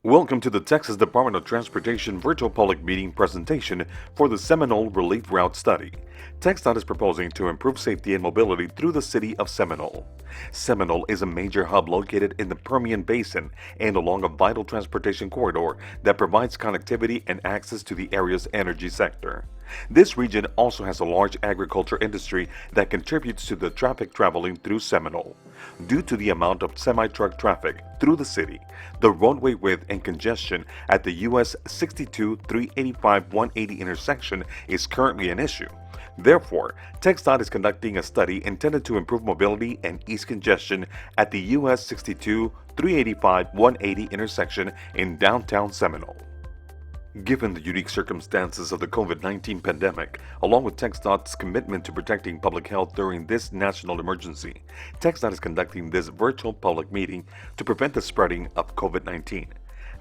Welcome to the Texas Department of Transportation virtual public meeting presentation for the Seminole Relief Route Study. TxDOT is proposing to improve safety and mobility through the city of Seminole. Seminole is a major hub located in the Permian Basin and along a vital transportation corridor that provides connectivity and access to the area's energy sector. This region also has a large agriculture industry that contributes to the traffic traveling through Seminole. Due to the amount of semi-truck traffic through the city, the roadway width and congestion at the US 62 385 180 intersection is currently an issue. Therefore, TxDOT is conducting a study intended to improve mobility and ease congestion at the US 62 385 180 intersection in downtown Seminole. Given the unique circumstances of the COVID-19 pandemic, along with TxDOT's commitment to protecting public health during this national emergency, TxDOT is conducting this virtual public meeting to prevent the spreading of COVID-19.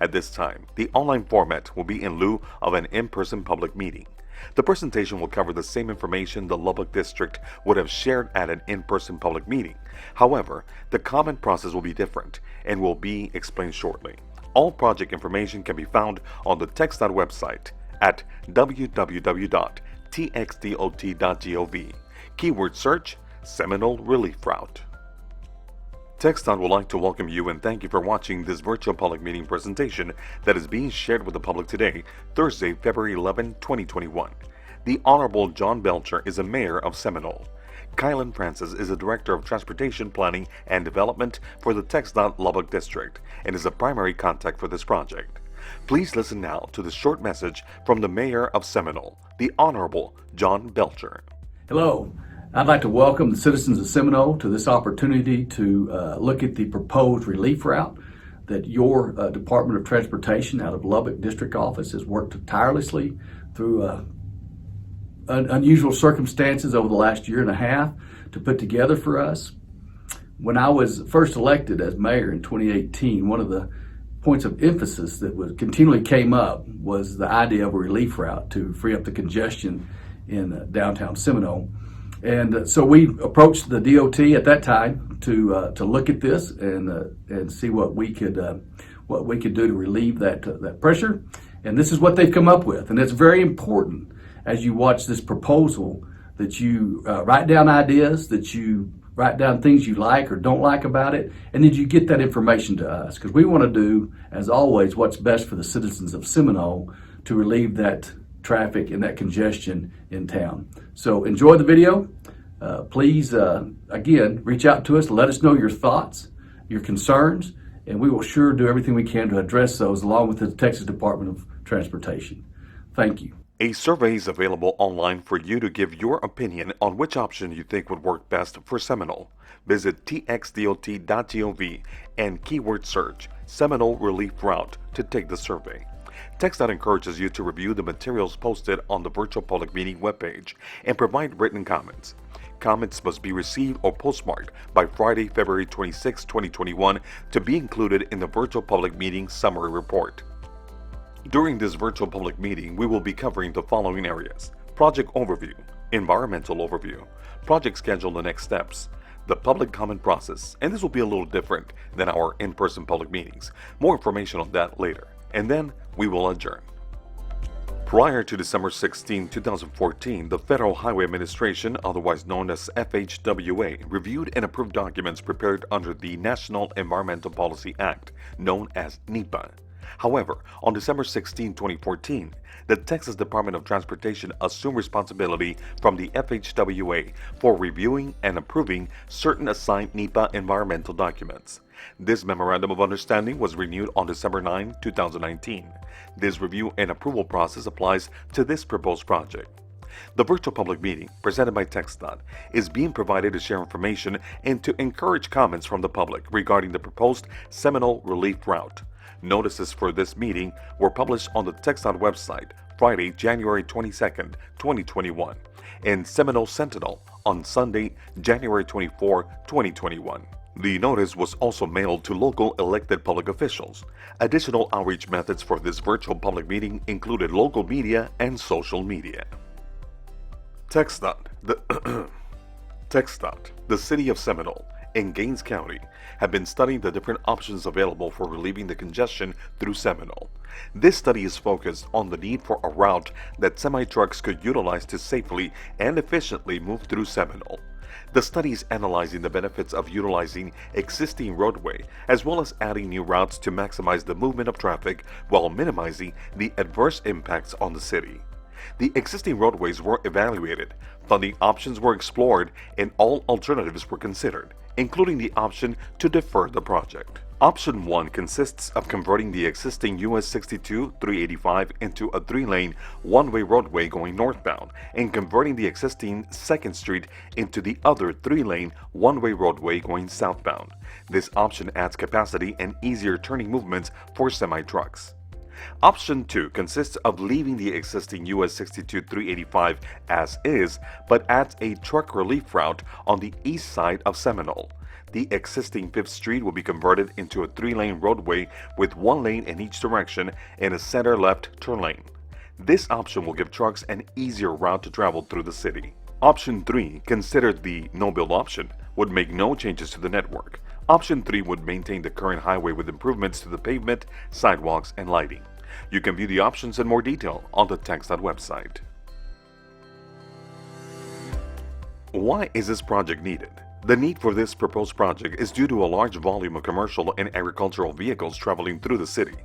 At this time, the online format will be in lieu of an in-person public meeting. The presentation will cover the same information the Lubbock District would have shared at an in-person public meeting. However, the comment process will be different and will be explained shortly. All project information can be found on the TxDOT website at www.txdot.gov. Keyword search, Seminole Relief Route. TxDOT would like to welcome you and thank you for watching this virtual public meeting presentation that is being shared with the public today, Thursday, February 11, 2021. The Honorable John Belcher is a mayor of Seminole. Kylan Francis is the Director of Transportation Planning and Development for the TxDOT Lubbock District and is the primary contact for this project. Please listen now to the short message from the Mayor of Seminole, the Honorable John Belcher. Hello. I'd like to welcome the citizens of Seminole to this opportunity to look at the proposed relief route that your Department of Transportation out of Lubbock District Office has worked tirelessly through unusual circumstances over the last year and a half to put together for us. When I was first elected as mayor in 2018, one of the points of emphasis that continually came up was the idea of a relief route to free up the congestion in downtown Seminole. And so we approached the DOT at that time to look at this and see what we could do to relieve that pressure. And this is what they've come up with, and it's very important as you watch this proposal that you write down ideas, that you write down things you like or don't like about it, and then you get that information to us, because we want to do, as always, what's best for the citizens of Seminole to relieve that traffic and that congestion in town. So enjoy the video. Please, again, reach out to us, let us know your thoughts, your concerns, and we will sure do everything we can to address those along with the Texas Department of Transportation. Thank you. A survey is available online for you to give your opinion on which option you think would work best for Seminole. Visit txdot.gov and keyword search Seminole Relief Route to take the survey. TxDOT encourages you to review the materials posted on the virtual public meeting webpage and provide written comments. Comments must be received or postmarked by Friday, February 26, 2021 to be included in the virtual public meeting summary report. During this virtual public meeting, we will be covering the following areas: project overview, environmental overview, project schedule and next steps, the public comment process, and this will be a little different than our in-person public meetings. More information on that later, and then we will adjourn. Prior to December 16, 2014, the Federal Highway Administration, otherwise known as FHWA, reviewed and approved documents prepared under the National Environmental Policy Act, known as NEPA. However, on December 16, 2014, the Texas Department of Transportation assumed responsibility from the FHWA for reviewing and approving certain assigned NEPA environmental documents. This Memorandum of Understanding was renewed on December 9, 2019. This review and approval process applies to this proposed project. The virtual public meeting, presented by TxDOT, is being provided to share information and to encourage comments from the public regarding the proposed Seminole Relief Route. Notices for this meeting were published on the TxDOT website Friday, January 22, 2021, and Seminole Sentinel on Sunday, January 24, 2021. The notice was also mailed to local elected public officials. Additional outreach methods for this virtual public meeting included local media and social media. TxDOT, the City of Seminole, in Gaines County have been studying the different options available for relieving the congestion through Seminole. This study is focused on the need for a route that semi-trucks could utilize to safely and efficiently move through Seminole. The study is analyzing the benefits of utilizing existing roadway as well as adding new routes to maximize the movement of traffic while minimizing the adverse impacts on the city. The existing roadways were evaluated, funding options were explored, and all alternatives were considered, including the option to defer the project. Option 1 consists of converting the existing US 62-385 into a 3-lane one-way roadway going northbound and converting the existing 2nd Street into the other 3-lane one-way roadway going southbound. This option adds capacity and easier turning movements for semi-trucks. Option 2 consists of leaving the existing US 62-385 as is, but adds a truck relief route on the east side of Seminole. The existing 5th Street will be converted into a 3-lane roadway with 1 lane in each direction and a center left turn lane. This option will give trucks an easier route to travel through the city. Option 3, considered the no-build option, would make no changes to the network. Option 3 would maintain the current highway with improvements to the pavement, sidewalks, and lighting. You can view the options in more detail on the TxDOT website. Why is this project needed? The need for this proposed project is due to a large volume of commercial and agricultural vehicles traveling through the city.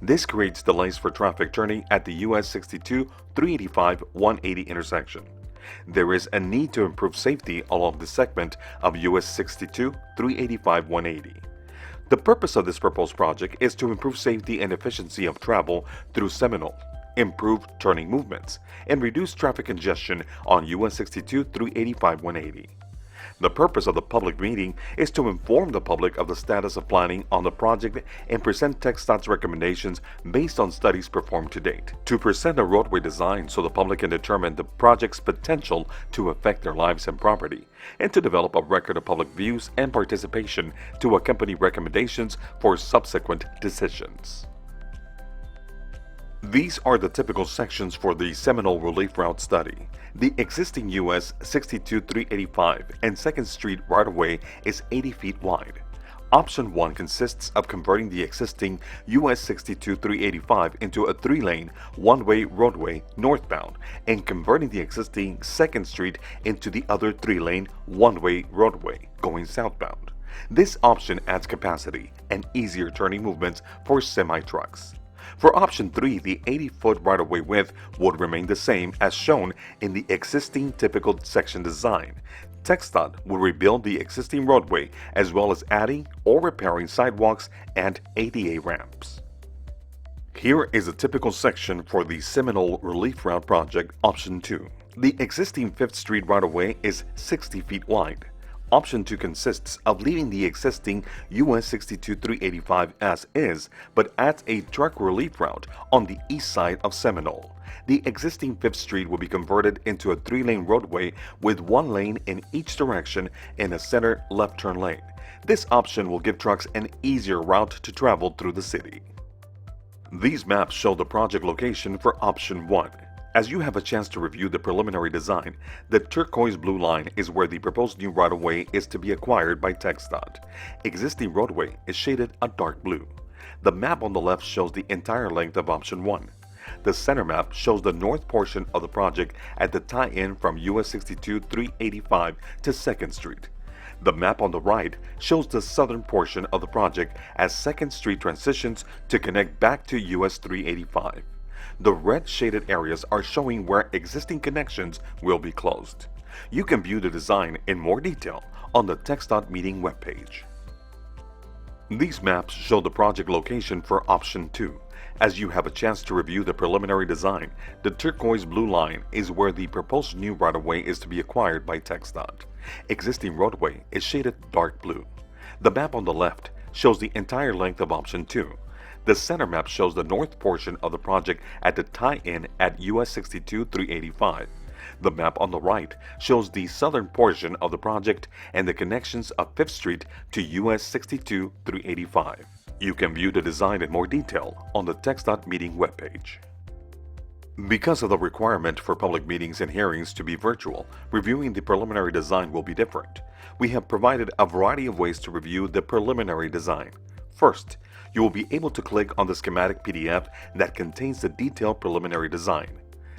This creates delays for traffic turning at the US 62-385-180 intersection. There is a need to improve safety along the segment of US 62-385-180. The purpose of this proposed project is to improve safety and efficiency of travel through Seminole, improve turning movements, and reduce traffic congestion on US 62-385-180. The purpose of the public meeting is to inform the public of the status of planning on the project and present TxDOT's recommendations based on studies performed to date. To present a roadway design so the public can determine the project's potential to affect their lives and property, and to develop a record of public views and participation to accompany recommendations for subsequent decisions. These are the typical sections for the Seminole Relief Route study. The existing US 62-385 and 2nd Street right-of-way is 80 feet wide. Option 1 consists of converting the existing US 62-385 into a 3-lane one-way roadway northbound and converting the existing 2nd Street into the other 3-lane one-way roadway going southbound. This option adds capacity and easier turning movements for semi-trucks. For option 3, the 80-foot right-of-way width would remain the same as shown in the existing typical section design. TxDOT will rebuild the existing roadway as well as adding or repairing sidewalks and ADA ramps. Here is a typical section for the Seminole Relief Route project, option 2. The existing 5th Street right-of-way is 60 feet wide. Option 2 consists of leaving the existing US 62-385 as is, but adds a truck relief route on the east side of Seminole. The existing 5th Street will be converted into a 3-lane roadway with 1 lane in each direction and a center left turn lane. This option will give trucks an easier route to travel through the city. These maps show the project location for option 1. As you have a chance to review the preliminary design, the turquoise blue line is where the proposed new right-of-way is to be acquired by TxDOT. Existing roadway is shaded a dark blue. The map on the left shows the entire length of option 1. The center map shows the north portion of the project at the tie-in from US 62-385 to 2nd Street. The map on the right shows the southern portion of the project as 2nd Street transitions to connect back to US 385. The red shaded areas are showing where existing connections will be closed. You can view the design in more detail on the TxDOT meeting webpage. These maps show the project location for option 2. As you have a chance to review the preliminary design, the turquoise blue line is where the proposed new right-of-way is to be acquired by TxDOT. Existing roadway is shaded dark blue. The map on the left shows the entire length of option 2. The center map shows the north portion of the project at the tie-in at US 62-385. The map on the right shows the southern portion of the project and the connections of 5th Street to US 62-385. You can view the design in more detail on the TxDOT meeting webpage. Because of the requirement for public meetings and hearings to be virtual, reviewing the preliminary design will be different. We have provided a variety of ways to review the preliminary design. First, you will be able to click on the schematic PDF that contains the detailed preliminary design.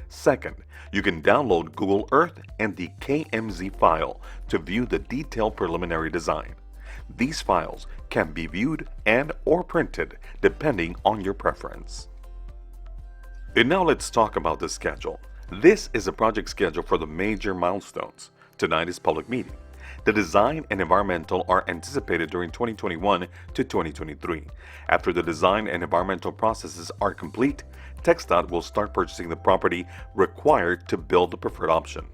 Second, you can download Google Earth and the KMZ file to view the detailed preliminary design. These files can be viewed and/or printed depending on your preference. And now let's talk about the schedule. This is a project schedule for the major milestones. Tonight is public meeting. The design and environmental are anticipated during 2021 to 2023. After the design and environmental processes are complete, TxDOT will start purchasing the property required to build the preferred option.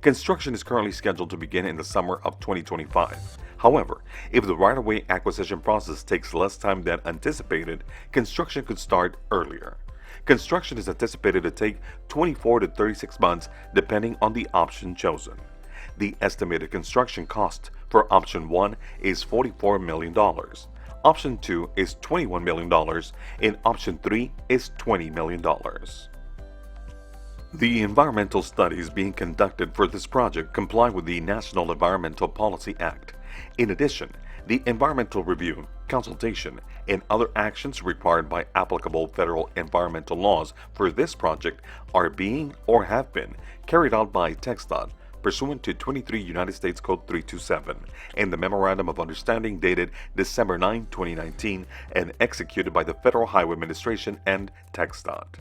Construction is currently scheduled to begin in the summer of 2025. However, if the right-of-way acquisition process takes less time than anticipated, construction could start earlier. Construction is anticipated to take 24 to 36 months depending on the option chosen. The estimated construction cost for Option 1 is $44 million. Option 2 is $21 million, and Option 3 is $20 million. The environmental studies being conducted for this project comply with the National Environmental Policy Act. In addition, the environmental review, consultation, and other actions required by applicable federal environmental laws for this project are being or have been carried out by TxDOT pursuant to 23 United States Code 327 and the Memorandum of Understanding dated December 9, 2019 and executed by the Federal Highway Administration and TxDOT.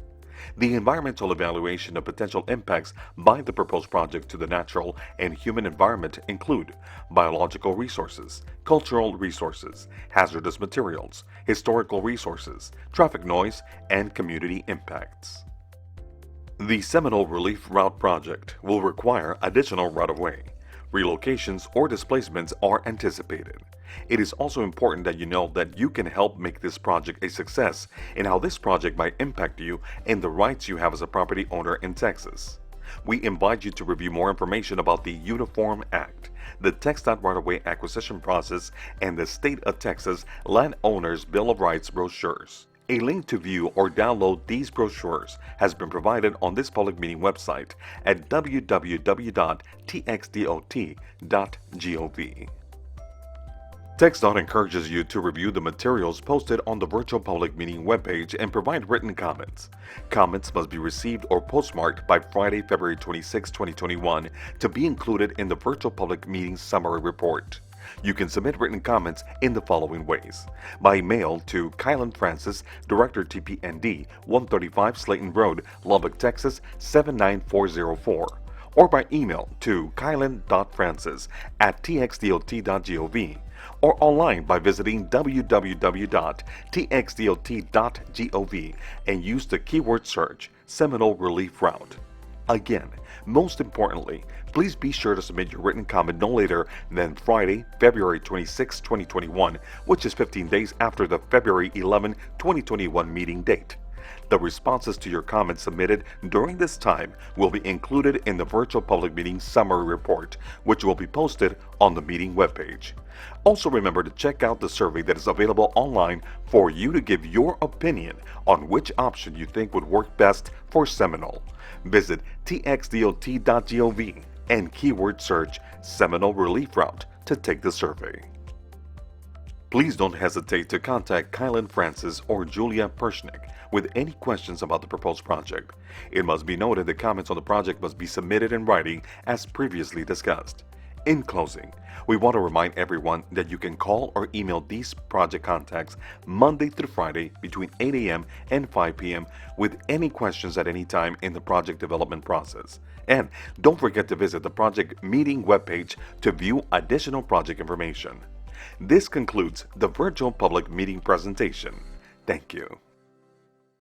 The environmental evaluation of potential impacts by the proposed project to the natural and human environment include biological resources, cultural resources, hazardous materials, historical resources, traffic noise, and community impacts. The Seminole Relief Route project will require additional right-of-way. Relocations or displacements are anticipated. It is also important that you know that you can help make this project a success and how this project might impact you and the rights you have as a property owner in Texas. We invite you to review more information about the Uniform Act, the TxDOT right-of-way acquisition process, and the State of Texas Landowners Bill of Rights brochures. A link to view or download these brochures has been provided on this public meeting website at www.txdot.gov. TxDOT encourages you to review the materials posted on the virtual public meeting webpage and provide written comments. Comments must be received or postmarked by Friday, February 26, 2021 to be included in the virtual public meeting summary report. You can submit written comments in the following ways: by mail to Kylan Francis, Director TPND, 135 Slayton Road, Lubbock, Texas 79404, or by email to kylan.francis@txdot.gov, or online by visiting www.txdot.gov and use the keyword search Seminole Relief Route. Again, most importantly, please be sure to submit your written comment no later than Friday, February 26, 2021, which is 15 days after the February 11, 2021 meeting date. The responses to your comments submitted during this time will be included in the virtual public meeting summary report, which will be posted on the meeting webpage. Also remember to check out the survey that is available online for you to give your opinion on which option you think would work best for Seminole. Visit TxDOT.gov and keyword search Seminole Relief Route to take the survey. Please don't hesitate to contact Kylan Francis or Julia Pershnick with any questions about the proposed project. It must be noted that comments on the project must be submitted in writing as previously discussed. In closing, we want to remind everyone that you can call or email these project contacts Monday through Friday between 8 a.m. and 5 p.m. with any questions at any time in the project development process. And don't forget to visit the project meeting webpage to view additional project information. This concludes the virtual public meeting presentation. Thank you.